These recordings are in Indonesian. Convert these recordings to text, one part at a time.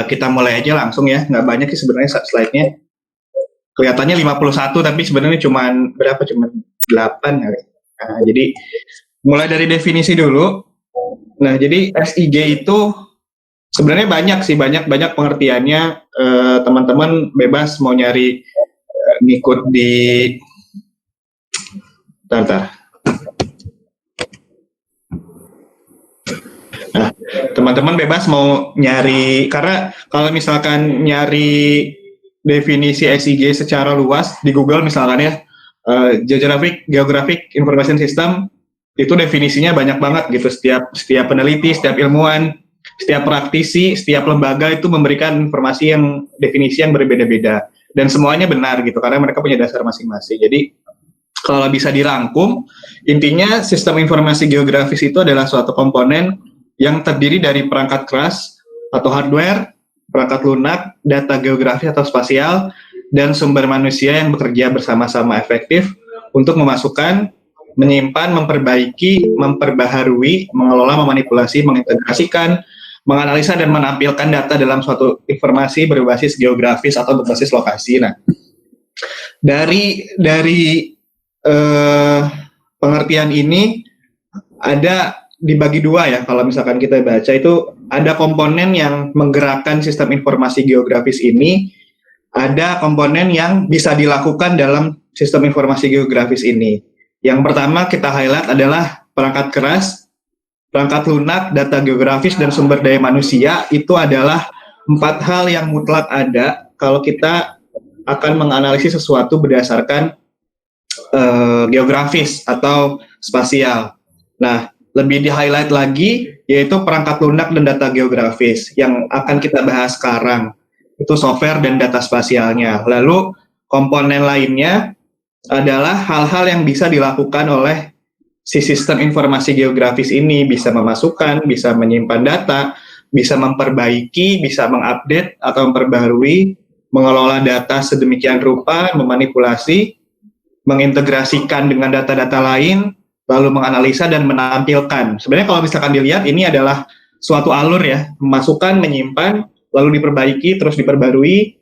kita mulai aja langsung ya, nggak banyak sih sebenarnya slide-nya. Kelihatannya 51 tapi sebenarnya cuman 8 kali. Nah, jadi mulai dari definisi dulu. Nah, jadi SIG itu sebenarnya banyak sih, banyak pengertiannya. Teman-teman bebas mau nyari ngikut di Bentar. Nah, teman-teman bebas mau nyari, karena kalau misalkan nyari definisi SIG secara luas di Google misalkan ya, Geographic Information System itu definisinya banyak banget gitu. Setiap peneliti, setiap ilmuwan, setiap praktisi, setiap lembaga itu memberikan informasi yang definisi yang berbeda-beda dan semuanya benar gitu karena mereka punya dasar masing-masing. Jadi kalau bisa dirangkum, intinya sistem informasi geografis itu adalah suatu komponen yang terdiri dari perangkat keras atau hardware, perangkat lunak, data geografis atau spasial, dan sumber manusia yang bekerja bersama-sama efektif untuk memasukkan, menyimpan, memperbaiki, memperbaharui, mengelola, memanipulasi, mengintegrasikan, menganalisa, dan menampilkan data dalam suatu informasi berbasis geografis atau berbasis lokasi. Nah, dari pengertian ini ada dibagi dua ya. Kalau misalkan kita baca itu ada komponen yang menggerakkan sistem informasi geografis ini, ada komponen yang bisa dilakukan dalam sistem informasi geografis ini. Yang pertama kita highlight adalah perangkat keras, perangkat lunak, data geografis, dan sumber daya manusia. Itu adalah 4 hal yang mutlak ada kalau kita akan menganalisis sesuatu berdasarkan geografis atau spasial. Nah, lebih di-highlight lagi, yaitu perangkat lunak dan data geografis yang akan kita bahas sekarang. Itu software dan data spasialnya. Lalu, komponen lainnya adalah hal-hal yang bisa dilakukan oleh si sistem informasi geografis ini. Bisa memasukkan, bisa menyimpan data, bisa memperbaiki, bisa mengupdate atau memperbaharui, mengelola data sedemikian rupa, memanipulasi, mengintegrasikan dengan data-data lain, lalu menganalisa dan menampilkan. Sebenarnya kalau misalkan dilihat, ini adalah suatu alur ya, memasukkan, menyimpan, lalu diperbaiki, terus diperbarui,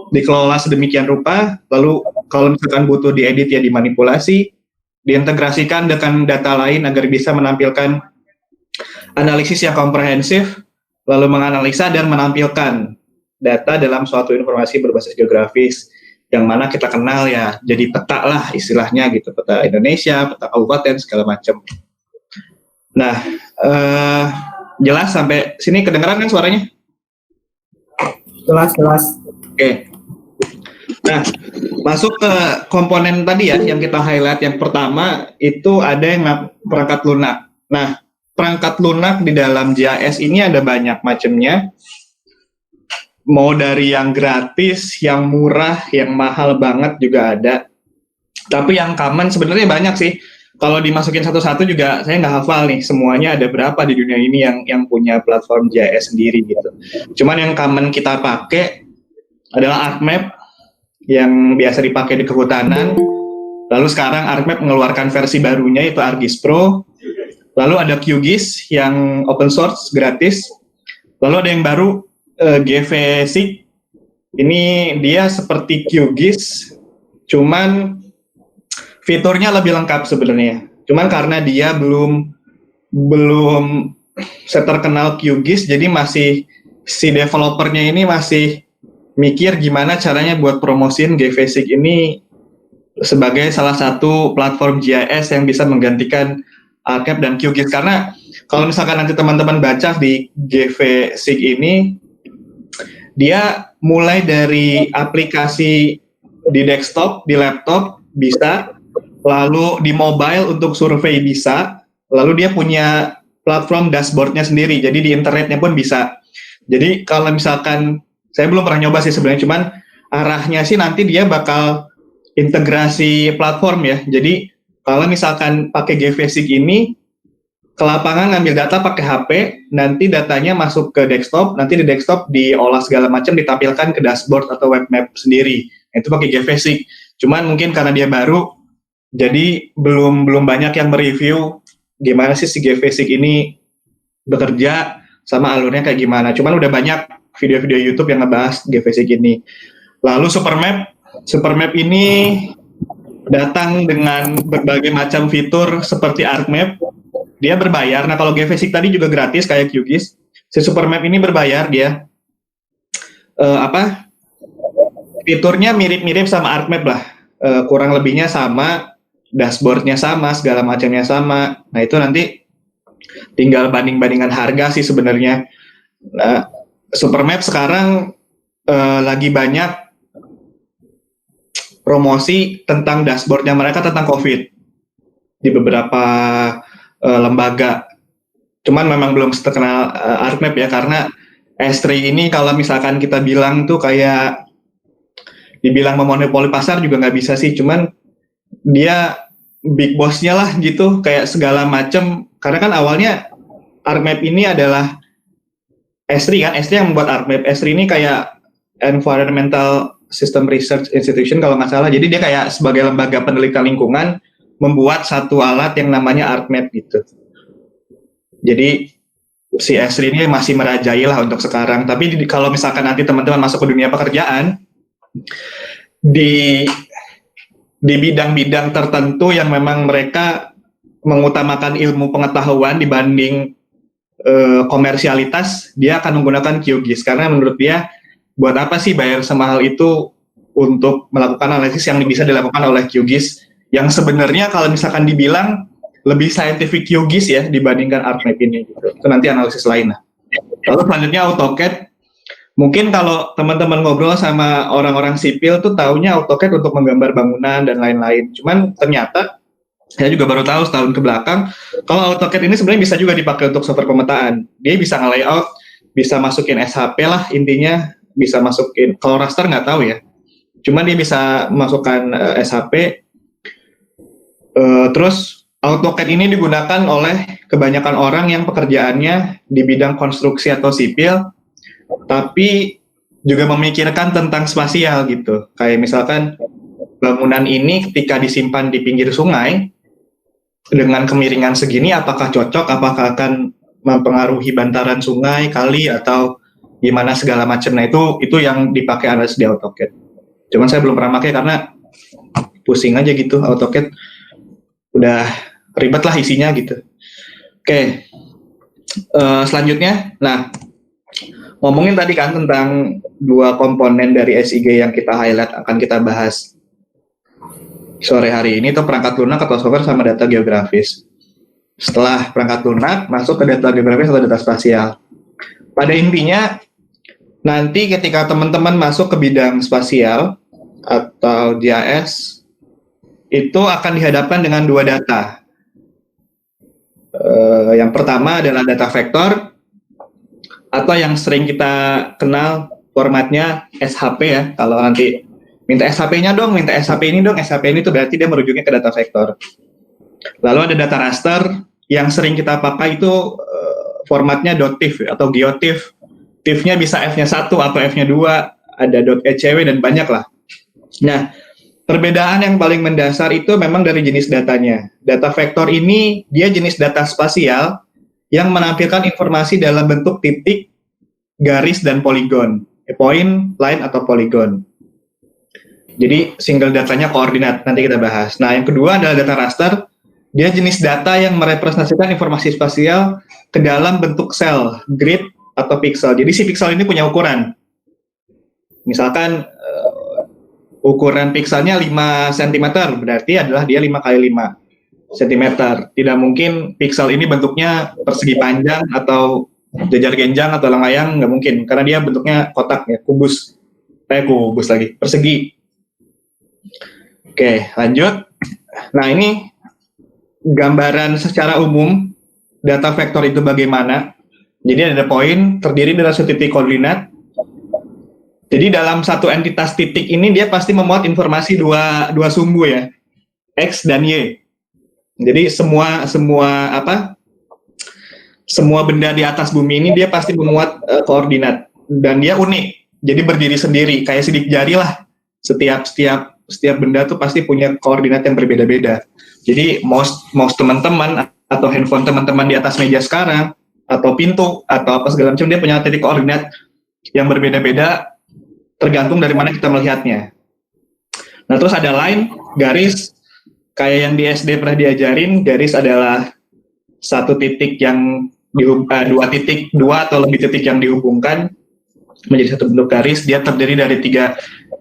dikelola sedemikian rupa, lalu kalau misalkan butuh diedit ya dimanipulasi, diintegrasikan dengan data lain agar bisa menampilkan analisis yang komprehensif, lalu menganalisa dan menampilkan data dalam suatu informasi berbasis geografis yang mana kita kenal ya, jadi peta lah istilahnya gitu, peta Indonesia, peta kabupaten, segala macam. Nah, jelas sampai sini kedengeran kan suaranya? Jelas. Oke. Nah, masuk ke komponen tadi ya, yang kita highlight. Yang pertama itu ada yang perangkat lunak. Nah, perangkat lunak di dalam GIS ini ada banyak macamnya. Mau dari yang gratis, yang murah, yang mahal banget juga ada. Tapi yang common sebenarnya banyak sih. Kalau dimasukin satu-satu juga saya nggak hafal nih semuanya ada berapa di dunia ini yang punya platform GIS sendiri gitu. Cuman yang common kita pakai adalah ArcMap yang biasa dipakai di kehutanan. Lalu sekarang ArcMap mengeluarkan versi barunya itu ArcGIS Pro. Lalu ada QGIS yang open source gratis. Lalu ada yang baru GVSIG. Ini dia seperti QGIS, cuman fiturnya lebih lengkap sebenarnya. Cuman karena dia belum seterkenal QGIS, jadi masih si developernya ini masih mikir gimana caranya buat promosiin GVSIG ini sebagai salah satu platform GIS yang bisa menggantikan ArcMap dan QGIS. Karena kalau misalkan nanti teman-teman baca di GVSIG ini, dia mulai dari aplikasi di desktop, di laptop bisa, lalu di mobile untuk survei bisa, lalu dia punya platform dashboardnya sendiri, jadi di internetnya pun bisa. Jadi kalau misalkan, saya belum pernah nyoba sih sebenarnya, cuman arahnya sih nanti dia bakal integrasi platform ya. Jadi kalau misalkan pakai GVSIG ini, ke lapangan ngambil data pakai HP, nanti datanya masuk ke desktop, nanti di desktop diolah segala macam, ditampilkan ke dashboard atau web map sendiri. Itu pakai GVSIG. Cuman mungkin karena dia baru, jadi belum banyak yang mereview gimana sih si GVSIG ini bekerja, sama alurnya kayak gimana. Cuman udah banyak video-video YouTube yang ngebahas GVC gini. Lalu Supermap ini datang dengan berbagai macam fitur seperti ArcMap. Dia berbayar. Nah, kalau GVC tadi juga gratis kayak QGIS. Si Supermap ini berbayar dia. Fiturnya mirip-mirip sama ArcMap lah. Kurang lebihnya sama, dashboardnya sama, segala macamnya sama. Nah, itu nanti tinggal banding-bandingan harga sih sebenarnya. Nah, Supermap sekarang lagi banyak promosi tentang dashboardnya mereka tentang COVID di beberapa lembaga. Cuman memang belum terkenal ArcMap ya, karena S3 ini kalau misalkan kita bilang tuh kayak dibilang memonopoli pasar juga nggak bisa sih. Cuman dia big boss-nya lah gitu, kayak segala macam. Karena kan awalnya ArcMap ini adalah S3 kan, S3 yang membuat ArcMap. S3 ini kayak Environmental System Research Institution kalau nggak salah. Jadi dia kayak sebagai lembaga penelitian lingkungan membuat satu alat yang namanya ArcMap gitu. Jadi si S3 ini masih merajai lah untuk sekarang. Tapi kalau misalkan nanti teman-teman masuk ke dunia pekerjaan di bidang-bidang tertentu yang memang mereka mengutamakan ilmu pengetahuan dibanding komersialitas, dia akan menggunakan QGIS karena menurut dia buat apa sih bayar semahal itu untuk melakukan analisis yang bisa dilakukan oleh QGIS yang sebenarnya kalau misalkan dibilang lebih scientific QGIS ya dibandingkan ArcMap ini gitu. Itu nanti analisis lain lah. Lalu selanjutnya AutoCAD. Mungkin kalau teman-teman ngobrol sama orang-orang sipil tuh taunya AutoCAD untuk menggambar bangunan dan lain-lain. Cuman ternyata saya juga baru tahu setahun ke belakang kalau AutoCAD ini sebenarnya bisa juga dipakai untuk software pemetaan. Dia bisa nge-layout, bisa masukin SHP lah intinya, bisa masukin, kalau raster nggak tahu ya, cuman dia bisa masukkan SHP. Terus AutoCAD ini digunakan oleh kebanyakan orang yang pekerjaannya di bidang konstruksi atau sipil, tapi juga memikirkan tentang spasial gitu. Kayak misalkan bangunan ini ketika disimpan di pinggir sungai dengan kemiringan segini, apakah cocok, apakah akan mempengaruhi bantaran sungai, kali, atau gimana segala macam. Nah itu yang dipakai analisis di AutoCAD. Cuman saya belum pernah pakai karena pusing aja gitu AutoCAD. Udah ribet lah isinya gitu. Oke. Selanjutnya, nah ngomongin tadi kan tentang dua komponen dari SIG yang kita highlight akan kita bahas sore hari ini, itu perangkat lunak atau software sama data geografis. Setelah perangkat lunak masuk ke data geografis atau data spasial. Pada intinya nanti ketika teman-teman masuk ke bidang spasial atau GIS, itu akan dihadapkan dengan dua data. Yang pertama adalah data vektor, atau yang sering kita kenal formatnya SHP ya. Kalau nanti minta SHP-nya dong, minta SHP ini dong, SHP ini tuh berarti dia merujuknya ke data vektor. Lalu ada data raster, yang sering kita pakai itu formatnya .tif atau geotif. TIFF-nya bisa F-nya 1 atau F-nya 2, ada .ecw dan banyak lah. Nah, perbedaan yang paling mendasar itu memang dari jenis datanya. Data vektor ini dia jenis data spasial yang menampilkan informasi dalam bentuk titik, garis, dan poligon. Point, line, atau poligon. Jadi single datanya koordinat, nanti kita bahas. Nah, yang kedua adalah data raster. Dia jenis data yang merepresentasikan informasi spasial ke dalam bentuk sel, grid, atau pixel. Jadi si pixel ini punya ukuran. Misalkan ukuran pixelnya 5 cm, berarti adalah dia 5 kali 5 cm. Tidak mungkin pixel ini bentuknya persegi panjang atau jajar genjang atau lengayang, nggak mungkin. Karena dia bentuknya kotak ya, kubus lagi, persegi. Oke, lanjut. Nah, ini gambaran secara umum data vektor itu bagaimana. Jadi ada poin terdiri dari satu titik koordinat. Jadi dalam satu entitas titik ini dia pasti memuat informasi dua sumbu ya, X dan Y. Jadi semua benda di atas bumi ini dia pasti memuat koordinat dan dia unik. Jadi berdiri sendiri kayak sidik jari lah. Setiap benda tuh pasti punya koordinat yang berbeda-beda. Jadi mouse teman-teman atau handphone teman-teman di atas meja sekarang atau pintu atau apa segala macam, dia punya titik koordinat yang berbeda-beda tergantung dari mana kita melihatnya. Nah, terus ada line, garis, kayak yang di SD pernah diajarin, garis adalah satu titik yang dua atau lebih titik yang dihubungkan menjadi satu bentuk garis. Dia terdiri dari 3,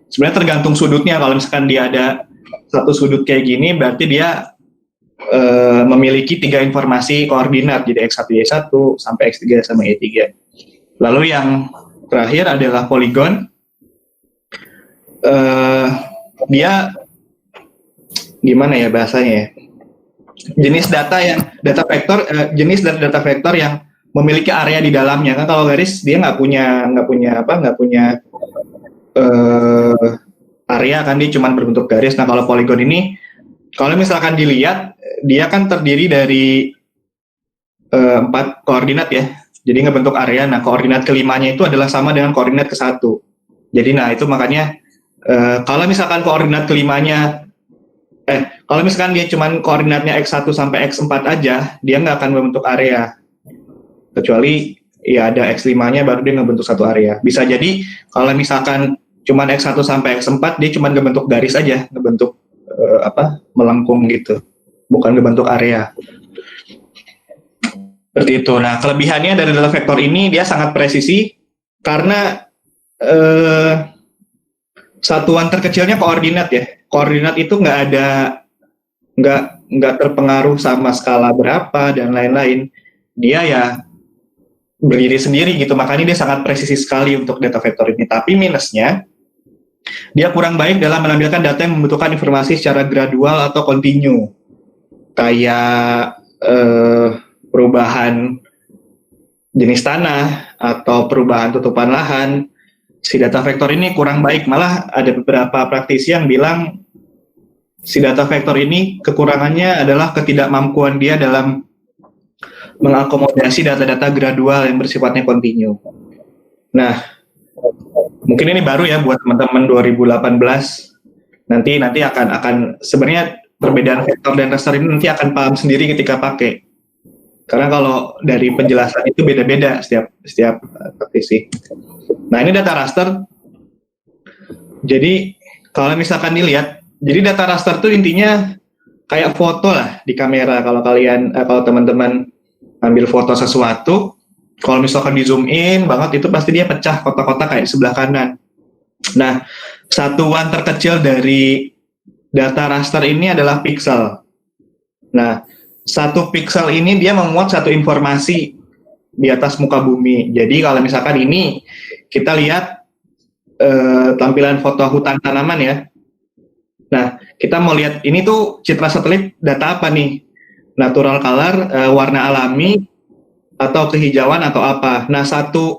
sebenarnya tergantung sudutnya. Kalau misalkan dia ada satu sudut kayak gini, berarti dia memiliki 3 informasi koordinat, jadi X1, Y1 sampai X3 sama Y3. Lalu yang terakhir adalah poligon. Dia gimana ya bahasanya ya? Jenis data jenis dari data vektor yang memiliki area di dalamnya. Kan kalau garis dia nggak punya area, kan dia cuma berbentuk garis. Nah, kalau poligon ini, kalau misalkan dilihat, dia kan terdiri dari 4 koordinat ya. Jadi ngebentuk area. Nah, koordinat kelimanya itu adalah sama dengan koordinat ke-1. Jadi nah itu makanya kalau misalkan koordinat kelimanya kalau misalkan dia cuma koordinatnya X1 sampai X4 aja, dia nggak akan membentuk area. Kecuali ya ada X5-nya baru dia ngebentuk satu area. Bisa jadi kalau misalkan cuma X1 sampai X4, dia cuma ngebentuk garis aja, ngebentuk melengkung gitu. Bukan ngebentuk area. Seperti itu. Nah, kelebihannya dari data vektor ini, dia sangat presisi karena satuan terkecilnya koordinat ya. Koordinat itu nggak terpengaruh sama skala berapa dan lain-lain. Dia ya berdiri sendiri gitu. Makanya dia sangat presisi sekali untuk data vektor ini. Tapi minusnya, dia kurang baik dalam menampilkan data yang membutuhkan informasi secara gradual atau kontinu. Kayak perubahan jenis tanah atau perubahan tutupan lahan. Si data vektor ini kurang baik. Malah ada beberapa praktisi yang bilang si data vektor ini kekurangannya adalah ketidakmampuan dia dalam mengakomodasi data-data gradual yang bersifatnya kontinu. Nah, mungkin ini baru ya buat teman-teman 2018. Nanti akan sebenarnya perbedaan vektor dan raster ini nanti akan paham sendiri ketika pakai. Karena kalau dari penjelasan itu beda-beda setiap praktisi. Nah, ini data raster. Jadi kalau misalkan dilihat, jadi data raster itu intinya kayak foto lah di kamera. Kalau teman-teman ambil foto sesuatu, kalau misalkan di zoom in banget, itu pasti dia pecah kotak-kotak kayak sebelah kanan. Nah, satuan terkecil dari data raster ini adalah pixel. Nah, satu pixel ini dia memuat satu informasi di atas muka bumi. Jadi kalau misalkan ini kita lihat tampilan foto hutan tanaman ya. Nah, kita mau lihat ini tuh citra satelit data apa nih? Natural color, warna alami, atau kehijauan atau apa. Nah, satu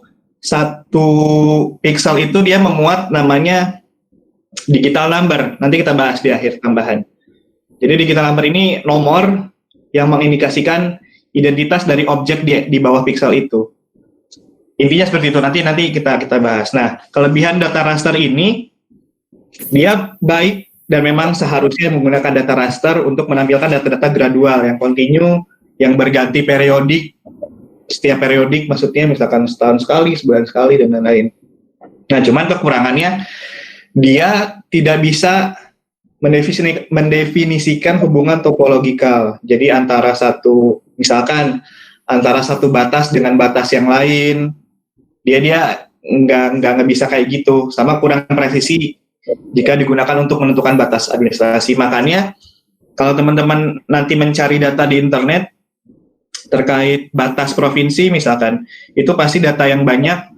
pixel itu dia memuat namanya digital number. Nanti kita bahas di akhir tambahan. Jadi digital number ini nomor yang mengindikasikan identitas dari objek di bawah pixel itu. Intinya seperti itu. Nanti kita bahas. Nah, kelebihan data raster ini, dia baik dan memang seharusnya menggunakan data raster untuk menampilkan data-data gradual yang kontinu, yang berganti periodik. Setiap periodik maksudnya misalkan setahun sekali, sebulan sekali, dan lain-lain. Nah, cuman kekurangannya, dia tidak bisa mendefinisikan hubungan topologikal. Jadi misalkan antara satu batas dengan batas yang lain, dia nggak bisa kayak gitu. Sama kurang presisi jika digunakan untuk menentukan batas administrasi. Makanya kalau teman-teman nanti mencari data di internet terkait batas provinsi misalkan, itu pasti data yang banyak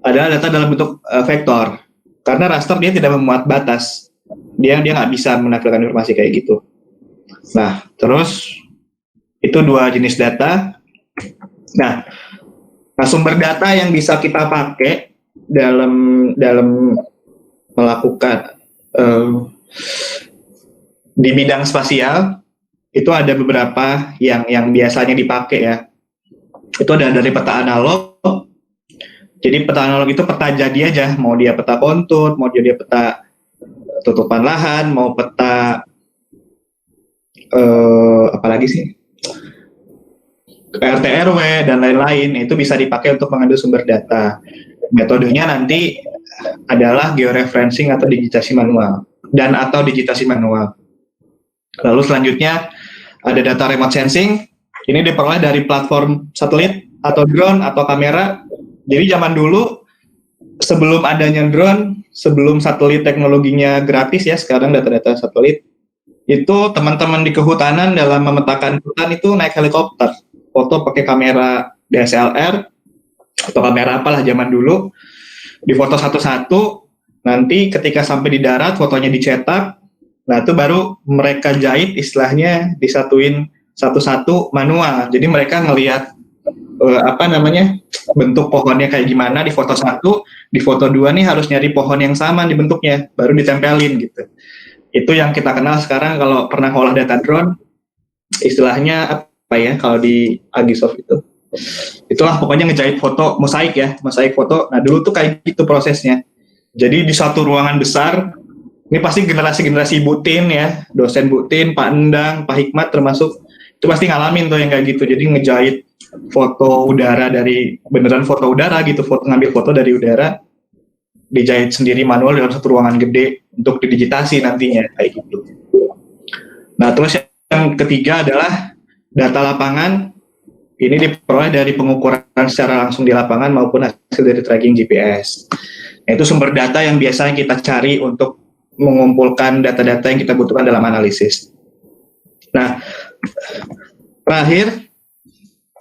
adalah data dalam bentuk vektor. Karena raster dia tidak memuat batas. Dia nggak bisa menampilkan informasi kayak gitu. Nah, terus itu 2 jenis data. Nah, sumber data yang bisa kita pakai dalam melakukan di bidang spasial itu ada beberapa yang biasanya dipakai ya. Itu ada dari peta analog. Jadi peta analog itu peta jadi aja, mau dia peta kontur, mau dia peta tutupan lahan, mau peta apalagi sih? RT RW dan lain-lain, itu bisa dipakai untuk mengambil sumber data. Metodenya nanti adalah georeferencing atau digitasi manual atau digitasi manual. Lalu selanjutnya ada data remote sensing. Ini diperoleh dari platform satelit atau drone atau kamera. Jadi zaman dulu sebelum adanya drone, sebelum satelit teknologinya gratis ya, sekarang data-data satelit, itu teman-teman di kehutanan dalam memetakan hutan itu naik helikopter, foto pakai kamera DSLR atau kamera apalah zaman dulu, difoto satu-satu, nanti ketika sampai di darat fotonya dicetak, nah itu baru mereka jahit, istilahnya disatuin satu-satu manual. Jadi mereka ngelihat bentuk pohonnya kayak gimana di foto satu, di foto dua nih harus nyari pohon yang sama di bentuknya, baru ditempelin gitu. Itu yang kita kenal sekarang kalau pernah olah data drone, istilahnya apa ya kalau di Agisoft itu. Itulah pokoknya ngejahit foto mosaik ya, mosaik foto. Nah dulu tuh kayak gitu prosesnya. Jadi di suatu ruangan besar, ini pasti generasi-generasi Butin ya, dosen Butin, Pak Endang, Pak Hikmat termasuk, itu pasti ngalamin tuh yang kayak gitu. Jadi ngejahit foto udara dari, beneran foto udara gitu, ngambil foto dari udara, dijahit sendiri manual dalam satu ruangan gede untuk didigitasi nantinya, kayak gitu. Nah terus yang ketiga adalah data lapangan. Ini diperoleh dari pengukuran secara langsung di lapangan maupun hasil dari tracking GPS. Nah, itu sumber data yang biasanya kita cari untuk mengumpulkan data-data yang kita butuhkan dalam analisis. Nah, terakhir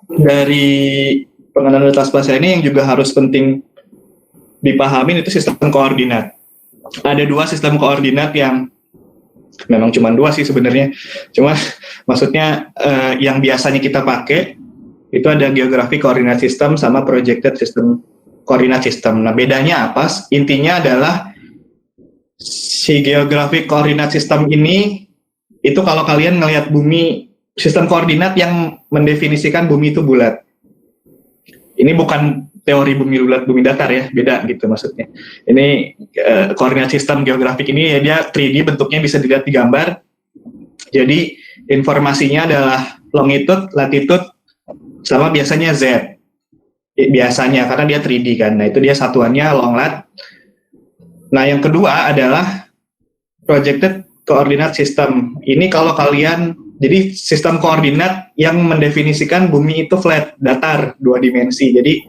dari pengenalan data spasial ini yang juga harus penting dipahami itu sistem koordinat. Ada dua sistem koordinat yang memang cuma dua sih sebenarnya. Cuma maksudnya yang biasanya kita pakai itu ada geographic coordinate system sama projected system coordinate system. Nah, bedanya apa? Intinya adalah si geographic coordinate system ini itu kalau kalian ngelihat bumi, sistem koordinat yang mendefinisikan bumi itu bulat. Ini bukan teori bumi bulat, bumi datar ya, beda gitu maksudnya. Ini koordinat sistem geografik ini ya dia 3D bentuknya bisa dilihat di gambar. Jadi informasinya adalah longitude, latitude, sama biasanya Z. Biasanya karena dia 3D kan. Nah, itu dia satuannya long lat. Nah, yang kedua adalah projected coordinate system. Ini kalau kalian, jadi sistem koordinat yang mendefinisikan bumi itu flat, datar, 2 dimensi. Jadi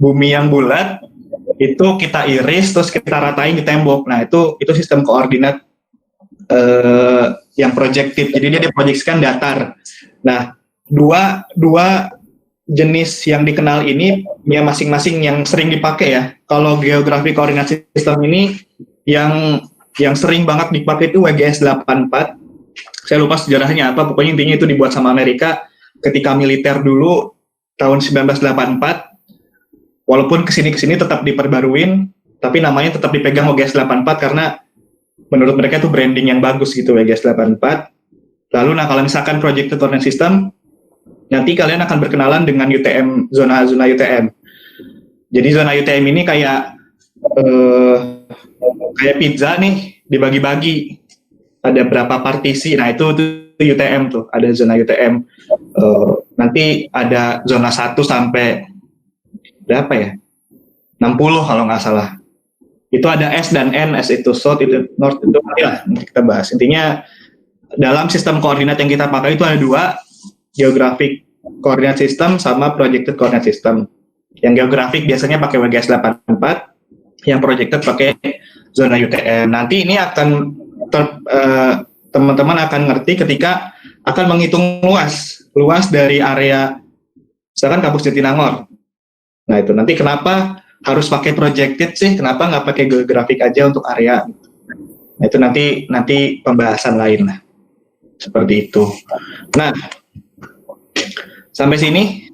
bumi yang bulat itu kita iris terus kita ratain di tembok. Nah, itu sistem koordinat yang projected. Jadi dia diproyeksikan datar. Nah, dua jenis yang dikenal ini ya masing-masing yang sering dipakai ya. Kalau geographic coordinate system ini yang sering banget dipakai itu WGS 84. Saya lupa sejarahnya apa, pokoknya intinya itu dibuat sama Amerika ketika militer dulu tahun 1984. Walaupun kesini-kesini tetap diperbaruin, tapi namanya tetap dipegang WGS 84 karena menurut mereka itu branding yang bagus gitu WGS 84. Lalu nah kalau misalkan projected coordinate system, nanti kalian akan berkenalan dengan UTM, zona-zona UTM. Jadi zona UTM ini kayak pizza nih, dibagi-bagi. Ada berapa partisi, nah itu UTM tuh, ada zona UTM. Nanti ada zona 1 sampai berapa ya? 60 kalau nggak salah. Itu ada S dan N, S itu South, itu North, itu ya, nanti kita bahas. Intinya dalam sistem koordinat yang kita pakai itu ada dua, geographic coordinate system sama projected coordinate system. Yang geographic biasanya pakai WGS 84, yang projected pakai zona UTM. Nanti ini akan teman-teman akan ngerti ketika akan menghitung luas dari area misalkan kampus Jatinangor. Nah itu nanti kenapa harus pakai projected sih? Kenapa nggak pakai geographic aja untuk area? Nah itu nanti pembahasan lain lah. Seperti itu. Nah sampai sini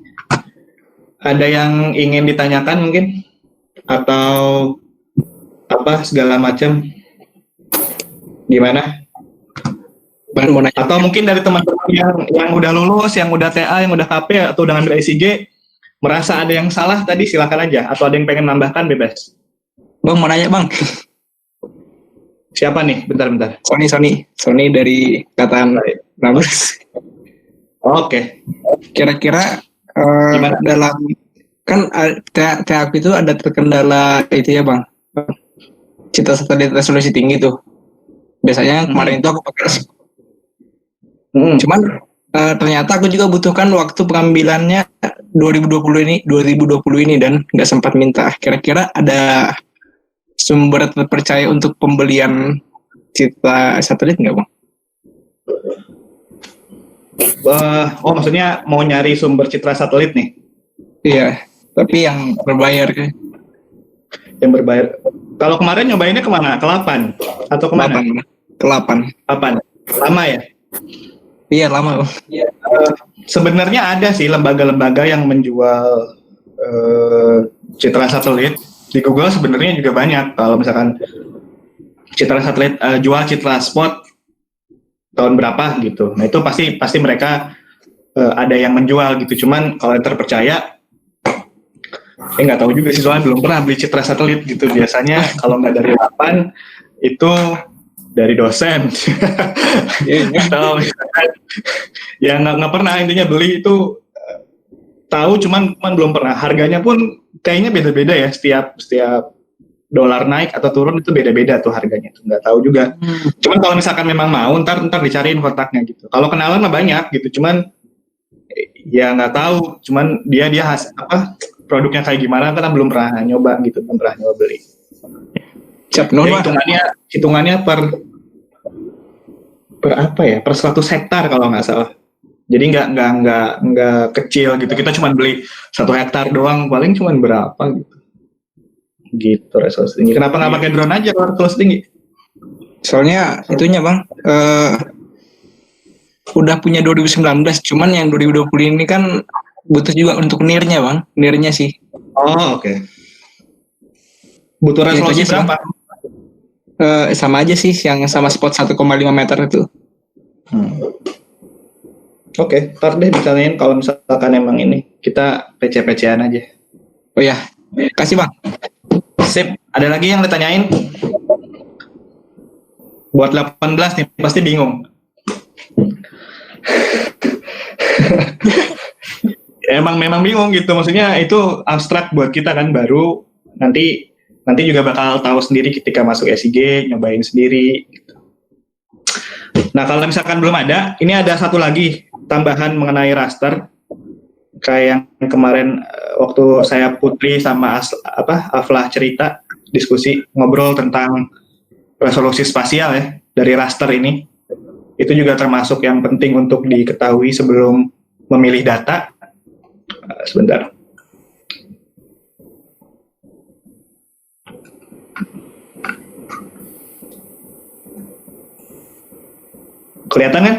ada yang ingin ditanyakan mungkin atau apa segala macam? Gimana? Bang, mau nanya. Atau mungkin dari teman-teman yang udah lulus, yang udah TA, yang udah KP atau udah ngambil ICG merasa ada yang salah tadi silakan aja, atau ada yang pengen nambahkan bebas. Bang mau nanya bang. Siapa nih? Bentar. Sony dari Angkatan 16. Oke. Kira-kira Gimana? Dalam kan TAP itu ada terkendala itu ya bang, citra satelit resolusi tinggi tuh. Biasanya kemarin itu aku pakai, cuman ternyata aku juga butuhkan waktu pengambilannya 2020 ini dan nggak sempat minta. Kira-kira ada sumber terpercaya untuk pembelian citra satelit nggak bang? Maksudnya mau nyari sumber citra satelit nih? Iya, tapi yang berbayar kan? Yang berbayar. Kalau kemarin nyobainnya kemana? Ke 8 atau kemana? Ke 8. Lama ya? Iya lama. Sebenarnya ada sih lembaga-lembaga yang menjual citra satelit. Di Google sebenarnya juga banyak. Kalau misalkan citra satelit jual citra spot tahun berapa gitu. Nah itu pasti mereka ada yang menjual gitu. Cuman kalau yang terpercaya, nggak tahu juga sih, soalnya belum pernah beli citra satelit gitu. Biasanya kalau nggak dari 8 itu dari dosen. Atau ya nggak pernah, intinya beli itu tahu cuman belum pernah. Harganya pun kayaknya beda-beda ya, setiap dolar naik atau turun itu beda-beda tuh harganya tuh, nggak tahu juga. Cuman kalau misalkan memang mau ntar dicariin kontaknya gitu. Kalau kenalan mah banyak gitu, cuman ya nggak tahu, cuman dia produknya kayak gimana kan belum pernah nyoba gitu, belum pernah nyoba beli. Ya, hitungannya per apa ya, per 100 hektar kalau nggak salah. Jadi nggak kecil gitu. Kita cuma beli 1 hektar doang, paling cuma berapa gitu resolusi tinggi. Kenapa nggak pakai drone aja kalau resolusi tinggi? Soalnya itunya bang, udah punya 2019, cuman yang 2020 ini kan butuh juga untuk nirnya bang, nirnya sih. Oh oke. Butuh resolusi berapa? Sama aja sih, yang sama spot 1,5 meter itu. Oke, ntar deh ditanyain kalau misalkan emang ini, kita PC-PC-an aja. Oh ya, kasih bang. Sip, ada lagi yang ditanyain? Buat 18 nih, pasti bingung. Memang bingung gitu, maksudnya itu abstrak buat kita kan, baru nanti juga bakal tahu sendiri ketika masuk SIG, nyobain sendiri gitu. Nah kalau misalkan belum ada, ini ada satu lagi tambahan mengenai raster, kayak yang kemarin waktu saya Putri sama Aflah cerita, diskusi ngobrol tentang resolusi spasial ya dari raster ini. Itu juga termasuk yang penting untuk diketahui sebelum memilih data. Sebentar. Kelihatan kan?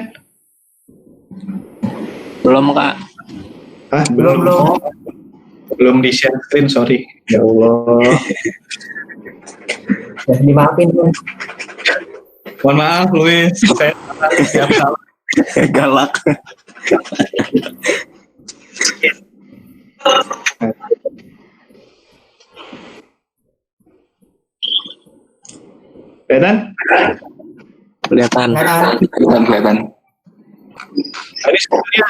Belum kak. Belum di share screen, sorry. Ya Allah. Dimaafin dong. Mohon maaf, Luis. Saya siap salah. Galak. Kelihatan? Kelihatan. Tadi sebenarnya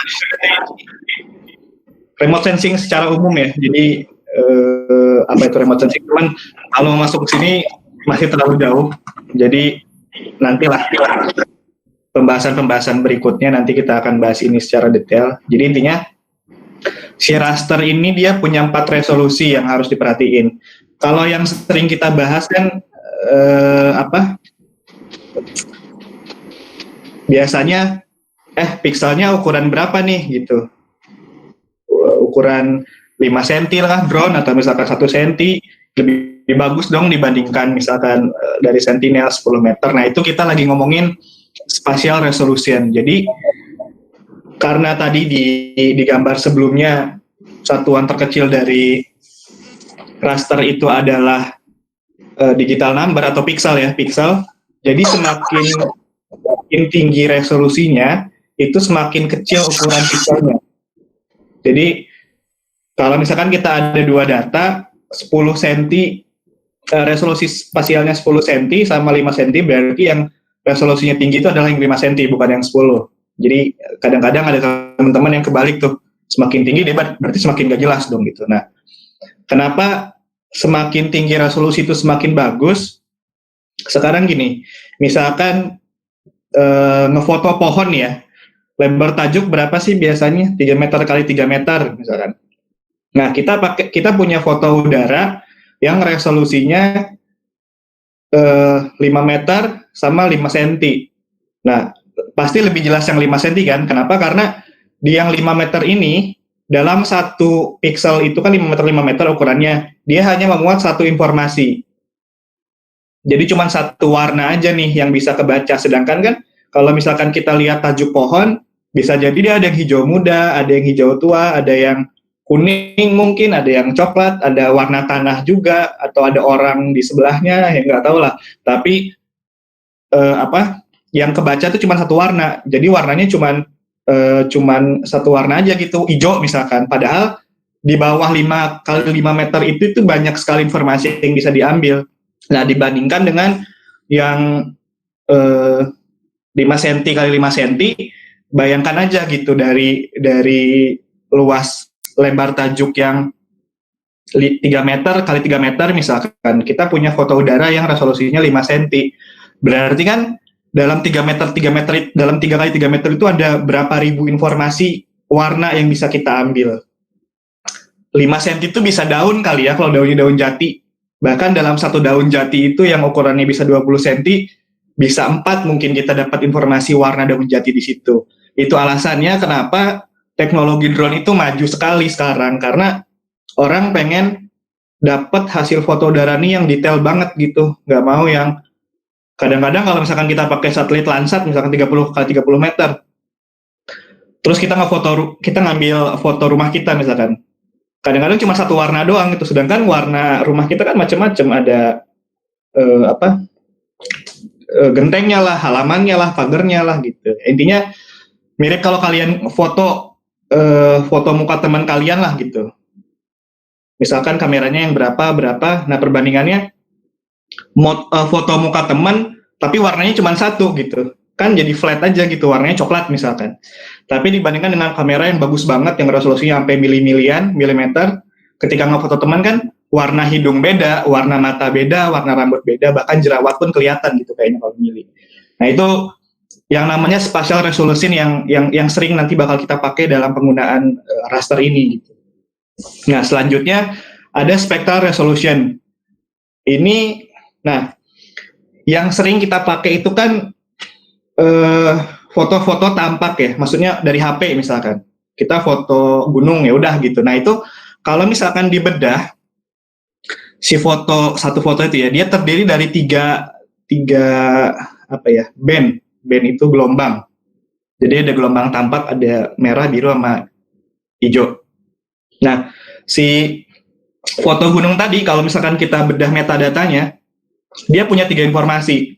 remote sensing secara umum ya. Jadi apa itu remote sensing? Cuman kalau masuk ke sini masih terlalu jauh. Jadi nantilah pembahasan berikutnya nanti kita akan bahas ini secara detail. Jadi intinya si raster ini dia punya 4 resolusi yang harus diperhatiin. Kalau yang sering kita bahas kan biasanya pikselnya ukuran berapa nih gitu. Ukuran 5 cm lah drone, atau misalkan 1 cm lebih bagus dong dibandingkan misalkan dari Sentinel 10 meter. Nah itu kita lagi ngomongin spatial resolution. Jadi karena tadi di gambar sebelumnya satuan terkecil dari raster itu adalah digital number atau pixel ya, pixel. Jadi semakin tinggi resolusinya itu semakin kecil ukuran pixelnya. Jadi kalau misalkan kita ada 2 data 10 cm, resolusi spasialnya 10 cm sama 5 cm, berarti yang resolusinya tinggi itu adalah yang 5 cm bukan yang 10. Jadi kadang-kadang ada teman-teman yang kebalik tuh, Semakin tinggi dia berarti semakin gak jelas dong gitu. Nah, kenapa semakin tinggi resolusi itu semakin bagus? Sekarang gini, misalkan ngefoto pohon ya, lebar tajuk berapa sih biasanya? 3 meter kali 3 meter misalkan. Nah, kita punya foto udara yang resolusinya 5 meter sama 5 cm. Nah, pasti lebih jelas yang 5 cm kan? Kenapa? Karena di yang 5 meter ini, dalam satu pixel itu kan 5 meter ukurannya, dia hanya memuat satu informasi. Jadi cuma satu warna aja nih yang bisa kebaca. Sedangkan kan kalau misalkan kita lihat tajuk pohon, bisa jadi dia ada yang hijau muda, ada yang hijau tua, ada yang kuning mungkin, ada yang coklat, ada warna tanah juga, atau ada orang di sebelahnya, ya nggak tahu lah. Tapi yang kebaca itu cuma satu warna. Jadi warnanya cuman satu warna aja gitu, hijau misalkan. Padahal di bawah 5 kali 5 meter itu banyak sekali informasi yang bisa diambil. Nah, dibandingkan dengan yang 5 cm kali 5 cm, bayangkan aja gitu dari luas lebar tajuk yang 3 meter kali 3 meter misalkan, kita punya foto udara yang resolusinya 5 cm. Berarti kan dalam 3 meter dalam 3 kali 3 meter itu ada berapa ribu informasi warna yang bisa kita ambil. 5 cm itu bisa daun kali ya, kalau daunnya daun jati. Bahkan dalam satu daun jati itu yang ukurannya bisa 20 cm, bisa 4 mungkin kita dapat informasi warna daun jati di situ. Itu alasannya kenapa teknologi drone itu maju sekali sekarang, karena orang pengen dapat hasil foto udara nih yang detail banget gitu, nggak mau yang kadang-kadang kalau misalkan kita pakai satelit Landsat misalkan 30 kali 30 meter, terus kita ngambil foto rumah kita misalkan, kadang-kadang cuma satu warna doang itu, sedangkan warna rumah kita kan macam-macam, ada gentengnya lah, halamannya lah, pagarnya lah gitu. Intinya mirip kalau kalian foto muka teman kalian lah gitu. Misalkan kameranya yang berapa, nah perbandingannya foto muka teman tapi warnanya cuma satu gitu. Kan jadi flat aja gitu, warnanya coklat misalkan. Tapi dibandingkan dengan kamera yang bagus banget, yang resolusinya sampai milimeter, ketika ngefoto teman kan warna hidung beda, warna mata beda, warna rambut beda, bahkan jerawat pun kelihatan gitu kayaknya kalau milih. Nah itu yang namanya spatial resolution yang sering nanti bakal kita pakai dalam penggunaan raster ini gitu. Nah, selanjutnya ada spectral resolution. Ini yang sering kita pakai itu kan foto-foto tampak ya, maksudnya dari HP misalkan. Kita foto gunung ya udah gitu. Nah, itu kalau misalkan dibedah satu foto itu ya, dia terdiri dari tiga band itu gelombang. Jadi ada gelombang tampak, ada merah, biru, sama hijau. Nah, si foto gunung tadi, kalau misalkan kita bedah metadatanya, dia punya 3 informasi.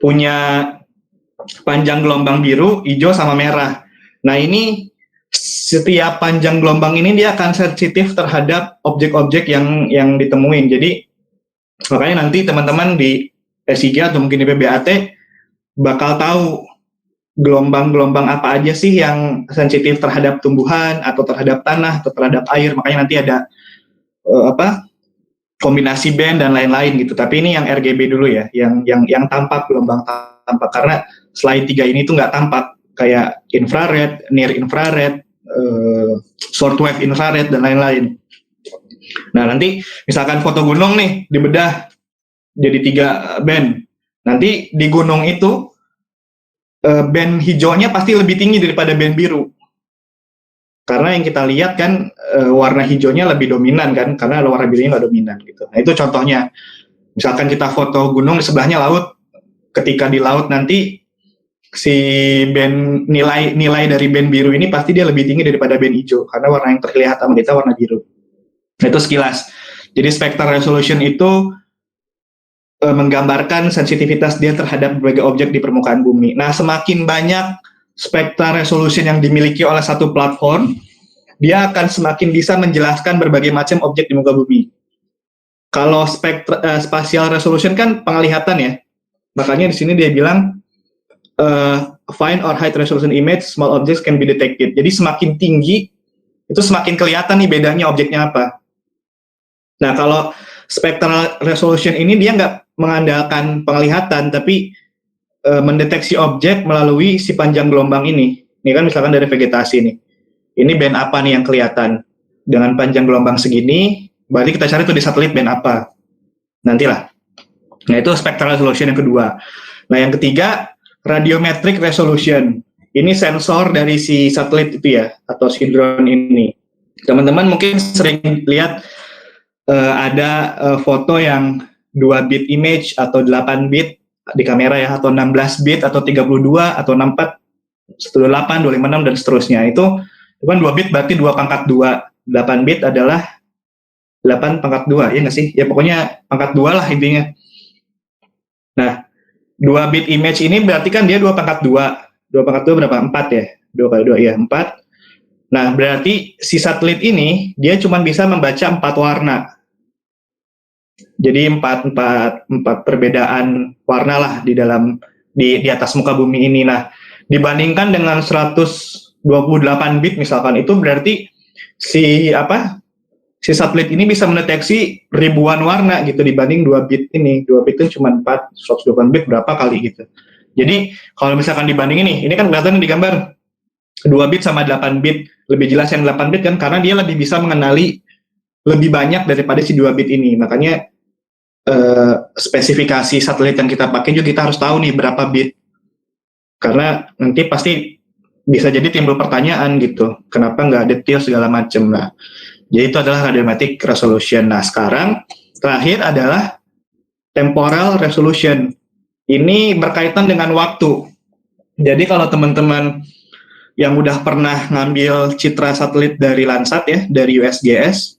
Punya panjang gelombang biru, hijau, sama merah. Nah, ini setiap panjang gelombang ini dia akan sensitif terhadap objek-objek yang ditemuin. Jadi, makanya nanti teman-teman di S3 atau mungkin di PBAT bakal tahu gelombang-gelombang apa aja sih yang sensitif terhadap tumbuhan atau terhadap tanah atau terhadap air. Makanya nanti ada kombinasi band dan lain-lain gitu. Tapi ini yang RGB dulu ya, yang tampak, gelombang tampak, karena selain 3 ini tuh nggak tampak, kayak infrared, near infrared, short wave infrared dan lain-lain. Nah, nanti misalkan foto gunung nih dibedah jadi 3 band. Nanti di gunung itu band hijaunya pasti lebih tinggi daripada band biru. Karena yang kita lihat kan warna hijaunya lebih dominan kan, karena warna birunya nggak dominan gitu. Nah, itu contohnya. Misalkan kita foto gunung, di sebelahnya laut. Ketika di laut nanti si band nilai dari band biru ini pasti dia lebih tinggi daripada band hijau, karena warna yang terlihat sama kita warna biru. Nah, itu sekilas. Jadi spectral resolution itu menggambarkan sensitivitas dia terhadap berbagai objek di permukaan bumi. Nah, semakin banyak spectral resolution yang dimiliki oleh satu platform, dia akan semakin bisa menjelaskan berbagai macam objek di muka bumi. Kalau spatial resolution kan penglihatan ya, makanya di sini dia bilang fine or high resolution image, small objects can be detected. Jadi semakin tinggi, itu semakin kelihatan nih bedanya objeknya apa. Nah, kalau spectral resolution ini dia nggak mengandalkan penglihatan, tapi mendeteksi objek melalui si panjang gelombang ini. Ini kan misalkan dari vegetasi nih. Ini band apa nih yang kelihatan? Dengan panjang gelombang segini, berarti kita cari tuh di satelit band apa. Nantilah. Nah, itu spectral resolution yang kedua. Nah, yang ketiga, radiometric resolution. Ini sensor dari si satelit itu ya, atau si drone ini. Teman-teman mungkin sering lihat ada foto yang 2 bit image atau 8 bit di kamera ya, atau 16 bit atau 32 atau 64, 128, 256 dan seterusnya. Itu kan 2 bit berarti 2 pangkat 2. 8 bit adalah 8 pangkat 2, ya nggak sih? Ya pokoknya pangkat 2 lah intinya. Nah, 2 bit image ini berarti kan dia 2 pangkat 2. 2 pangkat 2 berapa? 4 ya? 2 kali 2, ya 4. Nah, berarti si satelit ini, dia cuma bisa membaca 4 warna. Jadi 4 perbedaan warna lah di dalam di atas muka bumi ini. Nah, dibandingkan dengan 128 bit misalkan, itu berarti si satelit ini bisa mendeteksi ribuan warna gitu dibanding 2 bit ini. 2 bit itu cuma 4, 128 bit berapa kali gitu. Jadi kalau misalkan dibanding ini kan kelihatan di gambar 2 bit sama 8 bit, lebih jelas yang 8 bit kan, karena dia lebih bisa mengenali lebih banyak daripada si 2 bit ini. Makanya spesifikasi satelit yang kita pakai juga kita harus tahu nih berapa bit. Karena nanti pasti bisa jadi timbul pertanyaan gitu, kenapa nggak detail segala macam. Nah, jadi itu adalah radiometric resolution. Nah, sekarang terakhir adalah temporal resolution. Ini berkaitan dengan waktu. Jadi kalau teman-teman yang udah pernah ngambil citra satelit dari Landsat ya, dari USGS,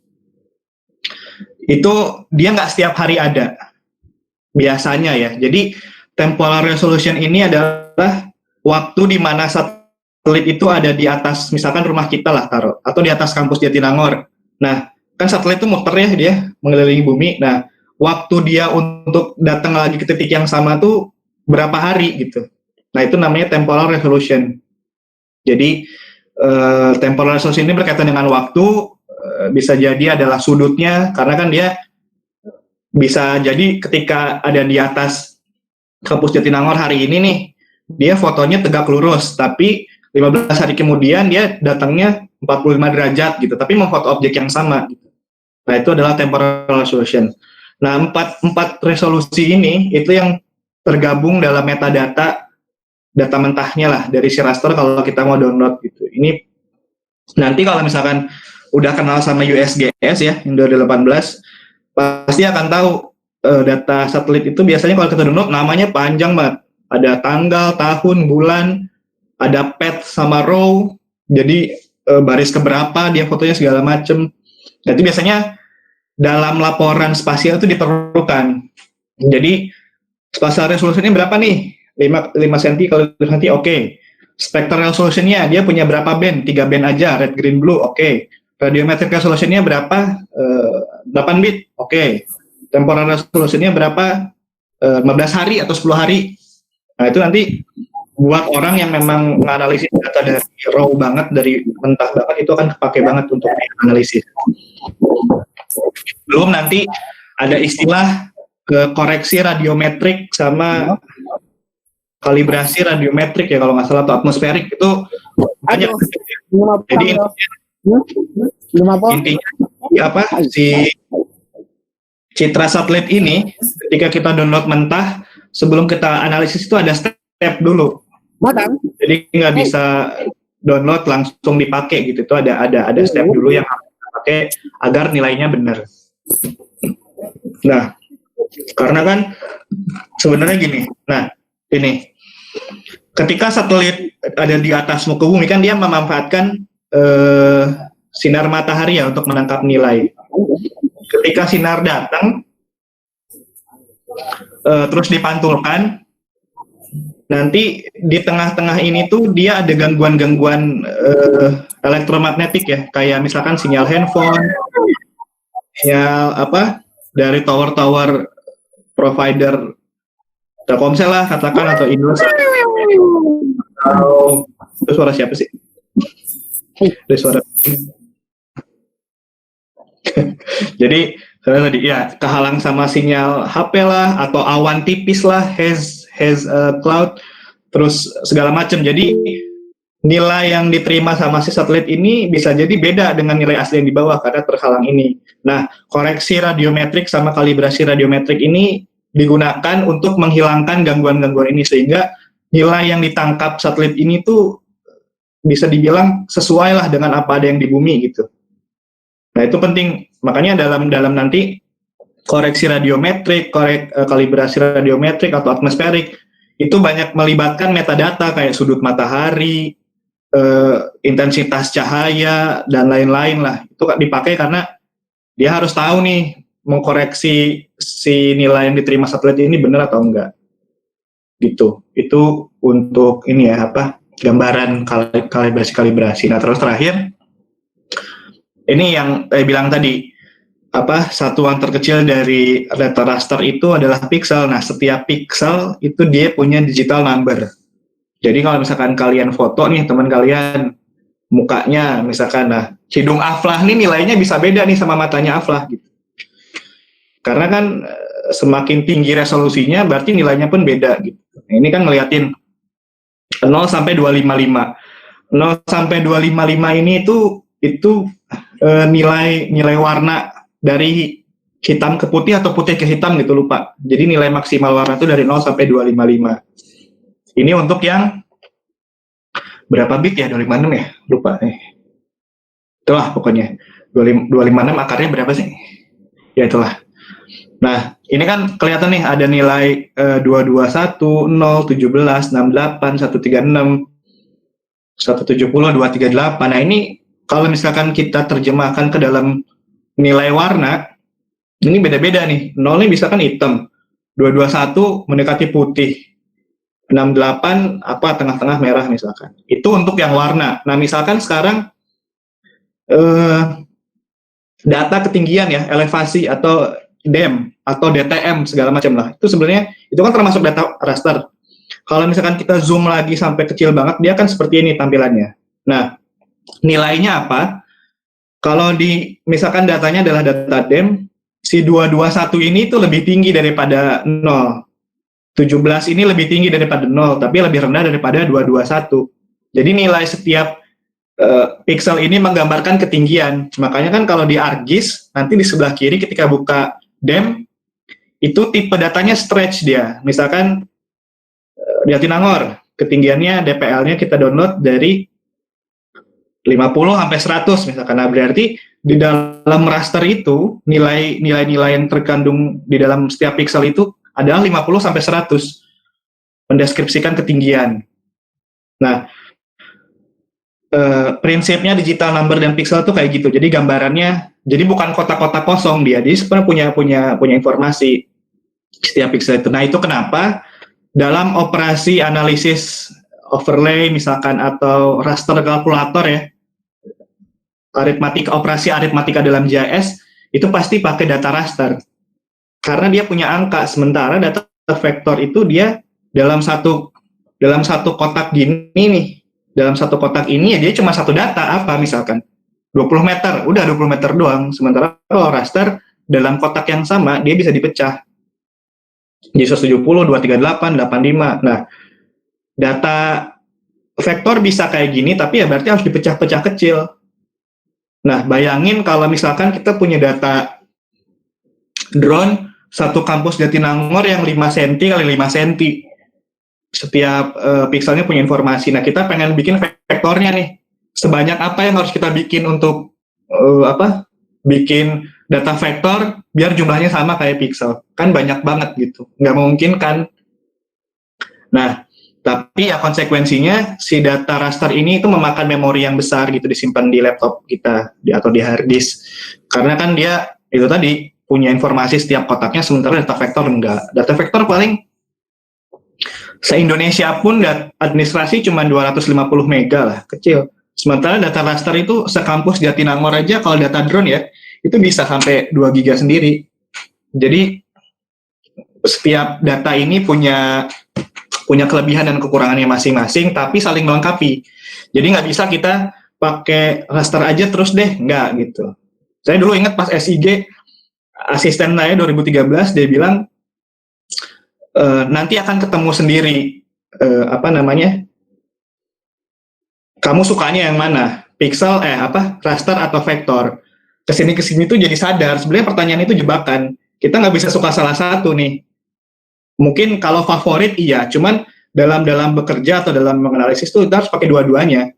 itu dia nggak setiap hari ada biasanya ya. Jadi temporal resolution ini adalah waktu di mana satelit itu ada di atas, misalkan rumah kita lah taruh, atau di atas kampus Jatinangor. Nah, kan satelit itu muter ya, dia mengelilingi bumi. Nah, waktu dia untuk datang lagi ke titik yang sama tuh berapa hari gitu. Nah, itu namanya temporal resolution. Jadi temporal resolution ini berkaitan dengan waktu. Bisa jadi adalah sudutnya, karena kan dia bisa jadi ketika ada di atas kampus Jatinangor hari ini nih, dia fotonya tegak lurus, tapi 15 hari kemudian dia datangnya 45 derajat gitu, tapi memfoto objek yang sama. Nah, itu adalah temporal resolution. Nah, empat resolusi ini itu yang tergabung dalam metadata, data mentahnya lah dari si raster kalau kita mau download gitu. Ini nanti kalau misalkan udah kenal sama USGS ya, yang 2018, pasti akan tahu data satelit itu biasanya kalau kita download namanya panjang banget. Ada tanggal, tahun, bulan, ada pet sama row, jadi baris keberapa dia fotonya segala macem. Jadi biasanya dalam laporan spasial itu diperlukan. Jadi spatial resolusinya berapa nih? 5 cm kalau nanti oke. Spectral resolutionnya dia punya berapa band? 3 band aja, red, green, blue, oke. Radiometric resolutionnya berapa? 8 bit, oke. Temporal resolutionnya berapa? 15 hari atau 10 hari. Nah, itu nanti buat orang yang memang menganalisis data dari raw banget, dari mentah banget, itu akan kepake banget untuk analisis. Belum nanti ada istilah koreksi radiometrik sama kalibrasi radiometrik ya kalau nggak salah, atau atmosferik, itu banyak. Jadi intinya apa si citra satelit ini ketika kita download mentah, sebelum kita analisis itu ada step dulu. Jadi nggak bisa download langsung dipakai gitu. Itu ada step dulu yang harus dipakai agar nilainya benar. Nah, karena kan sebenarnya gini. Nah, ini ketika satelit ada di atas muka bumi kan dia memanfaatkan sinar matahari ya untuk menangkap nilai. Ketika sinar datang terus dipantulkan, nanti di tengah-tengah ini tuh dia ada gangguan-gangguan elektromagnetik ya, kayak misalkan sinyal handphone, sinyal dari tower-tower provider Telkomsel lah katakan, atau Indosat, Atau itu suara siapa sih? Ada suara. Jadi tadi ya kehalang sama sinyal HP lah atau awan tipis lah, haze cloud, terus segala macam. Jadi nilai yang diterima sama si satelit ini bisa jadi beda dengan nilai asli yang di bawah karena terhalang ini. Nah, koreksi radiometrik sama kalibrasi radiometrik ini digunakan untuk menghilangkan gangguan-gangguan ini sehingga nilai yang ditangkap satelit ini tuh bisa dibilang sesuai lah dengan apa ada yang di bumi gitu. Nah itu penting, makanya dalam nanti koreksi radiometrik, kalibrasi radiometrik atau atmosferik itu banyak melibatkan metadata kayak sudut matahari, intensitas cahaya dan lain-lain lah. Itu dipakai karena dia harus tahu nih mengkoreksi si nilai yang diterima satelit ini benar atau enggak. Gitu. Itu untuk ini ya gambaran kalibrasi. Nah, terus terakhir ini yang bilang tadi satuan terkecil dari data raster itu adalah pixel. Nah, setiap pixel itu dia punya digital number. Jadi kalau misalkan kalian foto nih teman kalian mukanya misalkan hidung Aflah nih nilainya bisa beda nih sama matanya Aflah gitu. Karena kan semakin tinggi resolusinya berarti nilainya pun beda gitu. Nah, ini kan ngeliatin 0 sampai 255. 0 sampai 255 ini itu nilai warna dari hitam ke putih atau putih ke hitam gitu, lupa. Jadi nilai maksimal warna itu dari 0 sampai 255. Ini untuk yang berapa bit ya? 256 ya? Lupa nih. Itulah pokoknya. 256 akarnya berapa sih? Ya itulah. Nah, ini kan kelihatan nih ada nilai 221, 0, 17, 68, 136, 170, 238. Nah, ini kalau misalkan kita terjemahkan ke dalam nilai warna, ini beda-beda nih. 0 ini bisa kan hitam, 221 mendekati putih, 68 tengah-tengah merah misalkan. Itu untuk yang warna. Nah, misalkan sekarang data ketinggian ya, elevasi atau DEM atau DTM segala macam lah. Itu sebenarnya itu kan termasuk data raster. Kalau misalkan kita zoom lagi sampai kecil banget, dia kan seperti ini tampilannya. Nah, nilainya apa? Kalau misalkan datanya adalah data DEM, si 221 ini itu lebih tinggi daripada 0. 17 ini lebih tinggi daripada 0, tapi lebih rendah daripada 221. Jadi nilai setiap pixel ini menggambarkan ketinggian. Makanya kan kalau di ArcGIS, nanti di sebelah kiri ketika buka DEM, itu tipe datanya stretch dia. Misalkan di Jatinangor, ketinggiannya DPL-nya kita download dari 50 sampai 100 misalkan. Nah, berarti di dalam raster itu nilai-nilai yang terkandung di dalam setiap pixel itu adalah 50 sampai 100 mendeskripsikan ketinggian. Nah, prinsipnya digital number dan pixel itu kayak gitu. Jadi gambarannya jadi bukan kotak-kotak kosong dia. Jadi sebenarnya punya informasi setiap pixel itu. Nah, itu kenapa dalam operasi analisis overlay misalkan atau raster kalkulator ya, operasi aritmatika dalam GIS itu pasti pakai data raster karena dia punya angka, sementara data vektor itu dia dalam satu kotak gini nih, dalam satu kotak ini ya dia cuma satu data misalkan 20 meter, udah 20 meter doang. Sementara kalau raster dalam kotak yang sama dia bisa dipecah jadi 170, 238, 85. Nah, data vektor bisa kayak gini, tapi ya berarti harus dipecah-pecah kecil. Nah, bayangin kalau misalkan kita punya data drone satu kampus Jatinangor yang 5 cm kali 5 cm. Setiap pixelnya punya informasi. Nah, kita pengen bikin vektornya nih. Sebanyak apa yang harus kita bikin untuk bikin data vektor biar jumlahnya sama kayak pixel. Kan banyak banget gitu. Nggak mungkin kan. Nah, tapi ya konsekuensinya si data raster ini itu memakan memori yang besar gitu disimpan di laptop kita atau di hard disk. Karena kan dia itu tadi punya informasi setiap kotaknya, sementara data vektor enggak. Data vektor paling se-Indonesia pun administrasi cuma 250 mega lah, kecil. Sementara data raster itu sekampus Jatinangor aja kalau data drone ya, itu bisa sampai 2 giga sendiri. Jadi setiap data ini punya punya kelebihan dan kekurangannya masing-masing, tapi saling melengkapi. Jadi nggak bisa kita pakai raster aja terus deh, nggak gitu. Saya dulu ingat pas SIG, asisten saya 2013, dia bilang, nanti akan ketemu sendiri, kamu sukanya yang mana, pixel, raster atau vektor. Kesini tuh jadi sadar, sebenarnya pertanyaan itu jebakan. Kita nggak bisa suka salah satu nih. Mungkin kalau favorit iya, cuman dalam bekerja atau dalam menganalisis tuh kita harus pakai dua-duanya.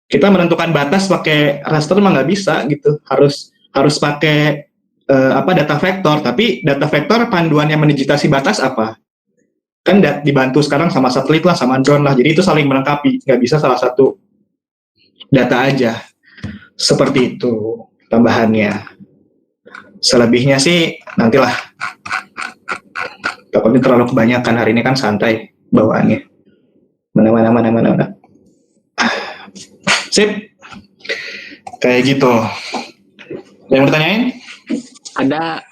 Kita menentukan batas pakai raster mah nggak bisa gitu, harus pakai data vektor. Tapi data vektor panduannya mendigitasi batas apa? Kan dibantu sekarang sama satelit lah, sama drone lah. Jadi itu saling melengkapi, nggak bisa salah satu data aja. Seperti itu tambahannya. Selebihnya sih nantilah. Takutnya terlalu kebanyakan, hari ini kan santai bawaannya. Mana. Sip. Kayak gitu. Ada yang mau ditanyain? Ada.